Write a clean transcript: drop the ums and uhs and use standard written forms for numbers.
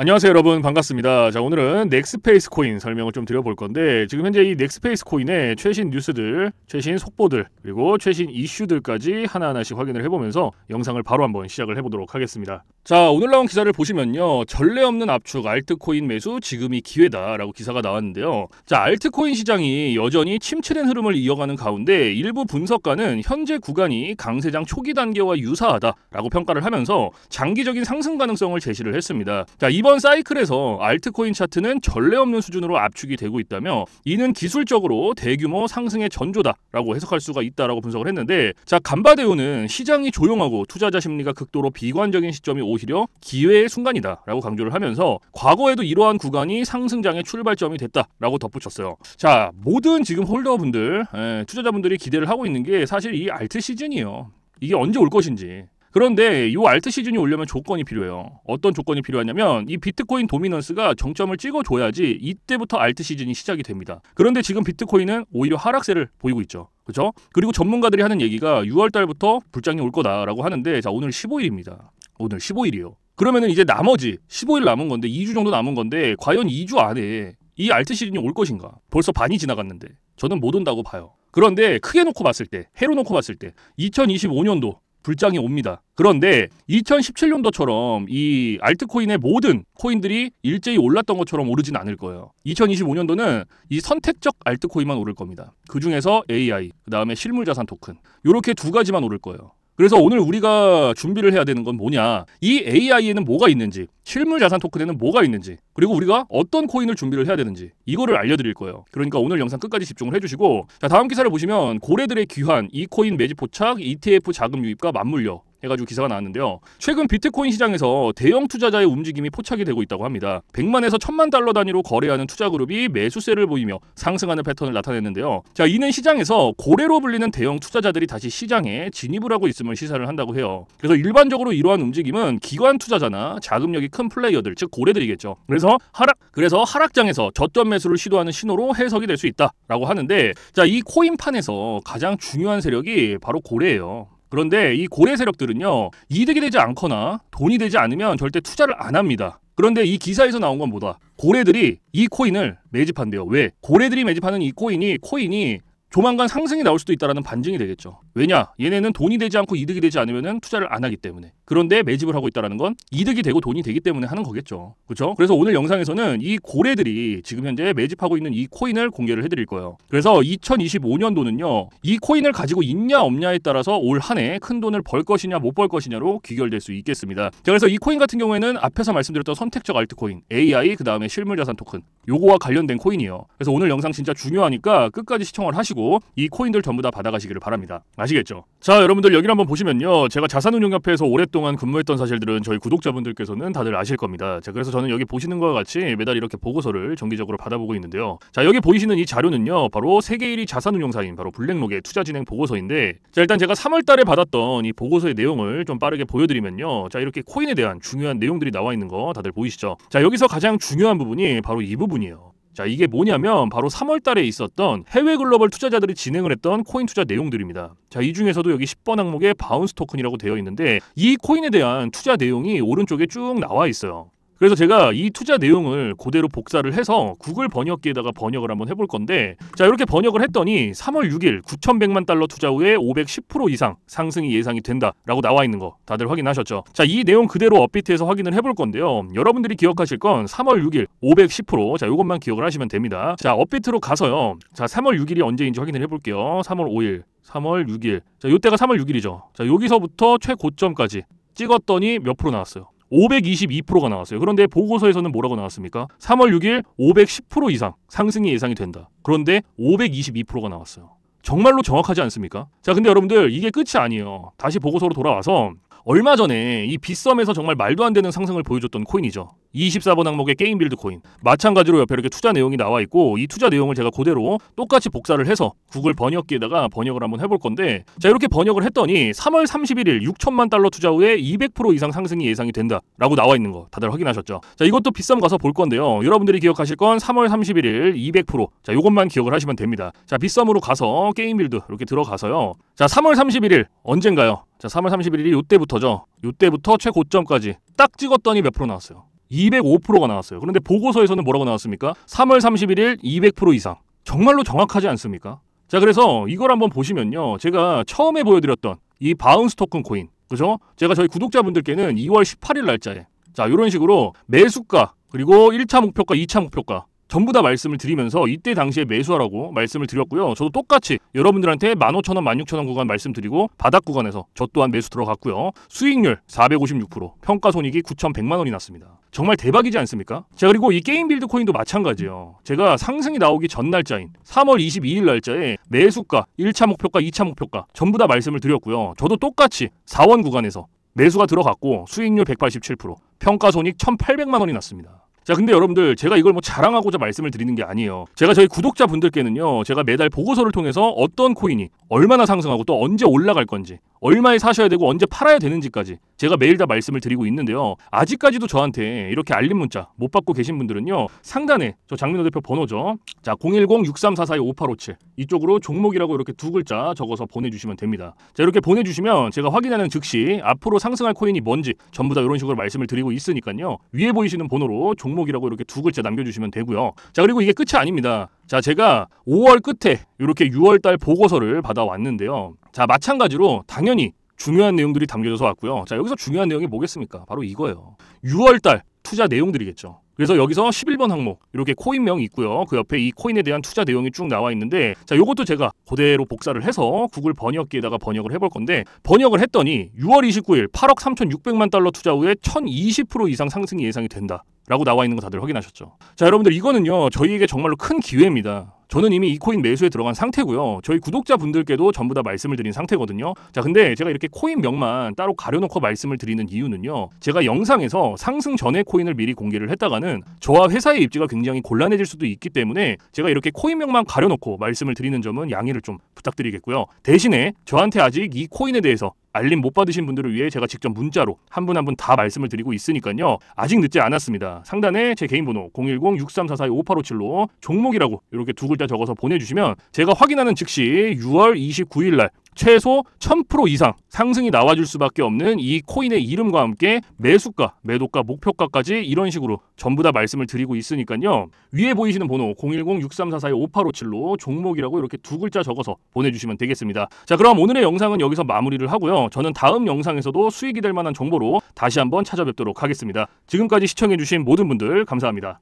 안녕하세요 여러분, 반갑습니다. 자, 오늘은 넥스페이스 코인 설명을 좀 드려볼 건데, 지금 현재 이 넥스페이스 코인의 최신 뉴스들, 최신 속보들, 그리고 최신 이슈들까지 하나하나씩 확인을 해보면서 영상을 바로 한번 시작을 해보도록 하겠습니다. 자, 오늘 나온 기사를 보시면요, 전례 없는 압축 알트코인 매수 지금이 기회다라고 기사가 나왔는데요. 자, 알트코인 시장이 여전히 침체된 흐름을 이어가는 가운데 일부 분석가는 현재 구간이 강세장 초기 단계와 유사하다라고 평가를 하면서 장기적인 상승 가능성을 제시를 했습니다. 자, 이번 사이클에서 알트코인 차트는 전례 없는 수준으로 압축이 되고 있다며, 이는 기술적으로 대규모 상승의 전조다라고 해석할 수가 있다라고 분석을 했는데, 자, 간바데오는 시장이 조용하고 투자자 심리가 극도로 비관적인 시점이 오히려 기회의 순간이다라고 강조를 하면서 과거에도 이러한 구간이 상승장의 출발점이 됐다라고 덧붙였어요. 자, 모든 지금 홀더분들, 투자자분들이 기대를 하고 있는 게 사실 이 알트 시즌이에요. 이게 언제 올 것인지. 그런데 이 알트 시즌이 오려면 조건이 필요해요. 어떤 조건이 필요하냐면, 이 비트코인 도미넌스가 정점을 찍어줘야지 이때부터 알트 시즌이 시작이 됩니다. 그런데 지금 비트코인은 오히려 하락세를 보이고 있죠. 그렇죠? 그리고 전문가들이 하는 얘기가 6월 달부터 불장이 올 거다라고 하는데, 자, 오늘 15일입니다. 오늘 15일이에요. 그러면은 이제 나머지 15일 남은 건데, 2주 정도 남은 건데, 과연 2주 안에 이 알트 시즌이 올 것인가? 벌써 반이 지나갔는데 저는 못 온다고 봐요. 그런데 크게 놓고 봤을 때, 해로 놓고 봤을 때 2025년도 불장이 옵니다. 그런데 2017년도처럼 이 알트코인의 모든 코인들이 일제히 올랐던 것처럼 오르진 않을 거예요. 2025년도는 이 선택적 알트코인만 오를 겁니다. 그 중에서 AI, 그 다음에 실물자산 토큰, 이렇게 두 가지만 오를 거예요. 그래서 오늘 우리가 준비를 해야 되는 건 뭐냐, 이 AI에는 뭐가 있는지, 실물자산 토큰에는 뭐가 있는지, 그리고 우리가 어떤 코인을 준비를 해야 되는지, 이거를 알려드릴 거예요. 그러니까 오늘 영상 끝까지 집중을 해주시고, 자, 다음 기사를 보시면 고래들의 귀환, 이 코인 매집 포착, ETF 자금 유입과 맞물려 해가지고 기사가 나왔는데요. 최근 비트코인 시장에서 대형 투자자의 움직임이 포착이 되고 있다고 합니다. 100만에서 1000만 달러 단위로 거래하는 투자그룹이 매수세를 보이며 상승하는 패턴을 나타냈는데요. 자, 이는 시장에서 고래로 불리는 대형 투자자들이 다시 시장에 진입을 하고 있음을 시사를 한다고 해요. 그래서 일반적으로 이러한 움직임은 기관 투자자나 자금력이 큰 플레이어들, 즉 고래들이겠죠. 그래서 하락장에서 저점 매수를 시도하는 신호로 해석이 될 수 있다라고 하는데, 자, 이 코인판에서 가장 중요한 세력이 바로 고래예요. 그런데 이 고래 세력들은요, 이득이 되지 않거나 돈이 되지 않으면 절대 투자를 안 합니다. 그런데 이 기사에서 나온 건 뭐다? 고래들이 이 코인을 매집한대요. 왜? 고래들이 매집하는 이 코인이 조만간 상승이 나올 수도 있다는 반증이 되겠죠. 왜냐? 얘네는 돈이 되지 않고 이득이 되지 않으면 투자를 안 하기 때문에. 그런데 매집을 하고 있다는 건 이득이 되고 돈이 되기 때문에 하는 거겠죠. 그렇죠? 그래서 오늘 영상에서는 이 고래들이 지금 현재 매집하고 있는 이 코인을 공개를 해드릴 거예요. 그래서 2025년도는요, 이 코인을 가지고 있냐 없냐에 따라서 올 한 해 큰 돈을 벌 것이냐 못 벌 것이냐로 귀결될 수 있겠습니다. 자, 그래서 이 코인 같은 경우에는 앞에서 말씀드렸던 선택적 알트코인, AI, 그 다음에 실물자산 토큰, 요거와 관련된 코인이에요. 그래서 오늘 영상 진짜 중요하니까 끝까지 시청을 하시고 이 코인들 전부 다 받아가시기를 바랍니다. 아시겠죠? 자, 여러분들 여기를 한번 보시면요, 제가 자산운용협회에서 오랫동안 근무했던 사실들은 저희 구독자분들께서는 다들 아실 겁니다. 자, 그래서 저는 여기 보시는 것과 같이 매달 이렇게 보고서를 정기적으로 받아보고 있는데요. 자, 여기 보이시는 이 자료는요, 바로 세계 1위 자산운용사인 바로 블랙록의 투자진행 보고서인데, 자, 일단 제가 3월 달에 받았던 이 보고서의 내용을 좀 빠르게 보여드리면요, 자, 이렇게 코인에 대한 중요한 내용들이 나와 있는 거 다들 보이시죠? 자, 여기서 가장 중요한 부분이 바로 이 부분이에요. 자, 이게 뭐냐면 바로 3월 달에 있었던 해외 글로벌 투자자들이 진행을 했던 코인 투자 내용들입니다. 자, 이 중에서도 여기 10번 항목에 바운스 토큰이라고 되어 있는데, 이 코인에 대한 투자 내용이 오른쪽에 쭉 나와 있어요. 그래서 제가 이 투자 내용을 그대로 복사를 해서 구글 번역기에다가 번역을 한번 해볼 건데, 자, 이렇게 번역을 했더니 3월 6일 9,100만 달러 투자 후에 510% 이상 상승이 예상이 된다라고 나와 있는 거 다들 확인하셨죠? 자, 이 내용 그대로 업비트에서 확인을 해볼 건데요. 여러분들이 기억하실 건 3월 6일 510%, 자, 이것만 기억을 하시면 됩니다. 자, 업비트로 가서요. 자, 3월 6일이 언제인지 확인을 해볼게요. 3월 5일, 3월 6일. 자, 요때가 3월 6일이죠. 자, 여기서부터 최고점까지 찍었더니 몇 프로 나왔어요? 522%가 나왔어요. 그런데 보고서에서는 뭐라고 나왔습니까? 3월 6일 510% 이상 상승이 예상이 된다. 그런데 522%가 나왔어요. 정말로 정확하지 않습니까? 자, 근데 여러분들 이게 끝이 아니에요. 다시 보고서로 돌아와서 얼마 전에 이 빗썸에서 정말 말도 안 되는 상승을 보여줬던 코인이죠. 24번 항목의 게임 빌드 코인. 마찬가지로 옆에 이렇게 투자 내용이 나와 있고, 이 투자 내용을 제가 그대로 똑같이 복사를 해서 구글 번역기에다가 번역을 한번 해볼 건데, 자, 이렇게 번역을 했더니 3월 31일 6천만 달러 투자 후에 200% 이상 상승이 예상이 된다라고 나와 있는 거 다들 확인하셨죠? 자, 이것도 빗썸 가서 볼 건데요. 여러분들이 기억하실 건 3월 31일 200%. 자, 요것만 기억을 하시면 됩니다. 자, 빗썸으로 가서 게임 빌드 이렇게 들어가서요. 자, 3월 31일 언젠가요? 자, 3월 31일이 요때부터죠. 요때부터 최고점까지 딱 찍었더니 몇 프로 나왔어요? 205%가 나왔어요. 그런데 보고서에서는 뭐라고 나왔습니까? 3월 31일 200% 이상. 정말로 정확하지 않습니까? 자, 그래서 이걸 한번 보시면요. 제가 처음에 보여드렸던 이 바운스 토큰 코인, 그죠? 제가 저희 구독자분들께는 2월 18일 날짜에 자, 이런 식으로 매수가 그리고 1차 목표가, 2차 목표가 전부 다 말씀을 드리면서 이때 당시에 매수하라고 말씀을 드렸고요. 저도 똑같이 여러분들한테 15,000원, 16,000원 구간 말씀드리고 바닥 구간에서 저 또한 매수 들어갔고요. 수익률 456%, 평가 손익이 9,100만 원이 났습니다. 정말 대박이지 않습니까? 자, 그리고 이 게임 빌드 코인도 마찬가지예요. 제가 상승이 나오기 전 날짜인 3월 22일 날짜에 매수가, 1차 목표가, 2차 목표가 전부 다 말씀을 드렸고요. 저도 똑같이 4원 구간에서 매수가 들어갔고 수익률 187%, 평가 손익 1,800만 원이 났습니다. 자, 근데 여러분들 제가 이걸 뭐 자랑하고자 말씀을 드리는 게 아니에요. 제가 저희 구독자분들께는요, 제가 매달 보고서를 통해서 어떤 코인이 얼마나 상승하고 또 언제 올라갈 건지, 얼마에 사셔야 되고 언제 팔아야 되는지까지 제가 매일 다 말씀을 드리고 있는데요. 아직까지도 저한테 이렇게 알림 문자 못 받고 계신 분들은요, 상단에 저 장민호 대표 번호죠. 자, 010-6344-5857 이쪽으로 종목이라고 이렇게 두 글자 적어서 보내주시면 됩니다. 자, 이렇게 보내주시면 제가 확인하는 즉시 앞으로 상승할 코인이 뭔지 전부 다 이런 식으로 말씀을 드리고 있으니까요. 위에 보이시는 번호로 종목이라고 이렇게 두 글자 남겨주시면 되고요. 자, 그리고 이게 끝이 아닙니다. 자, 제가 5월 끝에 이렇게 6월달 보고서를 받아왔는데요. 자, 마찬가지로 당연히 중요한 내용들이 담겨져서 왔고요. 자, 여기서 중요한 내용이 뭐겠습니까? 바로 이거예요. 6월달 투자 내용들이겠죠. 그래서 여기서 11번 항목 이렇게 코인명이 있고요. 그 옆에 이 코인에 대한 투자 내용이 쭉 나와 있는데, 자, 요것도 제가 그대로 복사를 해서 구글 번역기에다가 번역을 해볼 건데, 번역을 했더니 6월 29일 8억 3,600만 달러 투자 후에 1,020% 이상 상승이 예상이 된다 라고 나와 있는 거 다들 확인하셨죠? 자, 여러분들 이거는요, 저희에게 정말로 큰 기회입니다. 저는 이미 이 코인 매수에 들어간 상태고요. 저희 구독자분들께도 전부 다 말씀을 드린 상태거든요. 자, 근데 제가 이렇게 코인명만 따로 가려놓고 말씀을 드리는 이유는요, 제가 영상에서 상승 전에 코인을 미리 공개를 했다가는 저와 회사의 입지가 굉장히 곤란해질 수도 있기 때문에 제가 이렇게 코인명만 가려놓고 말씀을 드리는 점은 양해를 좀 부탁드리겠고요. 대신에 저한테 아직 이 코인에 대해서 알림 못 받으신 분들을 위해 제가 직접 문자로 한 분 한 분 다 말씀을 드리고 있으니까요. 아직 늦지 않았습니다. 상단에 제 개인 번호 010-6344-5857로 종목이라고 이렇게 두 글자 적어서 보내주시면 제가 확인하는 즉시 6월 29일 날 최소 1000% 이상 상승이 나와줄 수밖에 없는 이 코인의 이름과 함께 매수가, 매도가, 목표가까지 이런 식으로 전부 다 말씀을 드리고 있으니까요. 위에 보이시는 번호 010-6344-5857로 종목이라고 이렇게 두 글자 적어서 보내주시면 되겠습니다. 자, 그럼 오늘의 영상은 여기서 마무리를 하고요. 저는 다음 영상에서도 수익이 될 만한 정보로 다시 한번 찾아뵙도록 하겠습니다. 지금까지 시청해주신 모든 분들 감사합니다.